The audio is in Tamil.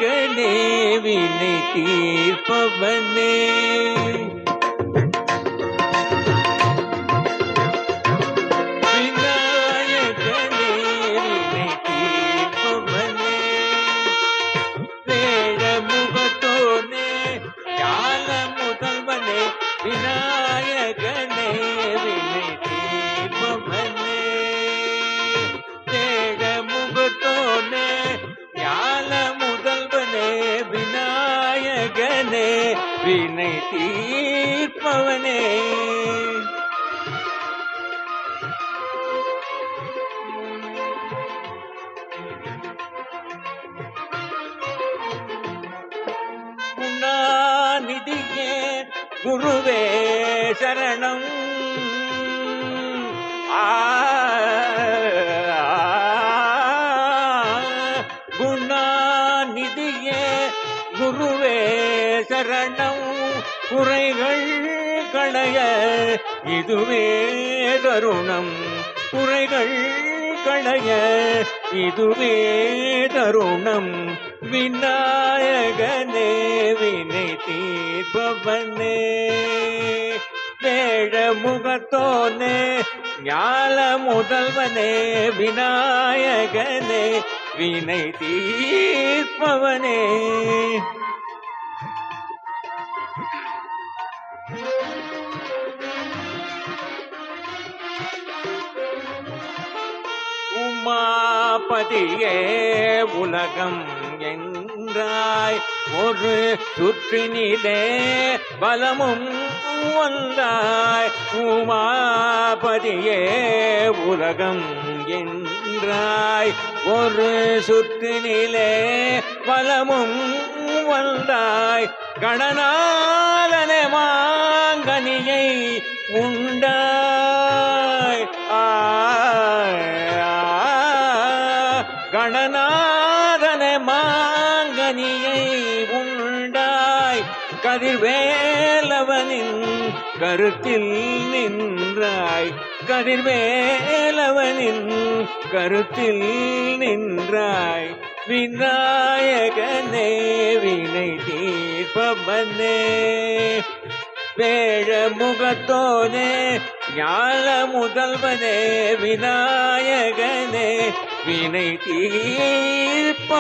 கனே வினை தீர்ப்பவனே விநாயகனே வினை தீர்ப்பவனே வேழ முகத்தோனே ஞான முதல்வனே விநாயகனே வினை தீர்ப்பவனே வேழ முகத்தோனே ஞான முதல்வனே விநாயகனே வினை தீர்ப்பவனே குணாநிதியே குருவே சரணம் குணாநிதியே குருவே சரணம் குறைகள் களைய இதுவே தருணம் குறைகள் களைய இதுவே தருணம் விநாயகனே வினை தீர்ப்பவனே வேழ முகத்தோனே ஞான முதல்வனே விநாயகனே வினை தீர்ப்பவனே உமாபதியே உலகம் என்றாய் ஒரு சுற்றினிலே பலமும் வந்தாய் உமாபதியே உலகம் என்றாய் ஒரு சுற்றினிலே பலமும் வந்தாய் கணநாதனே மாங்கனியை உண்டாய் கணநாதனே மாங்கனியை உண்டாய் கதிர்வேலவனின் கருத்தில் நின்றாய் கதிர்வேலவனின் கருத்தில் நின்றாய் விநாயகனே வினை தீர்ப்பவனே வேழ முகத்தோனே ஞான முதல்வனே விநாயகனே வினை தீர்ப்பவனே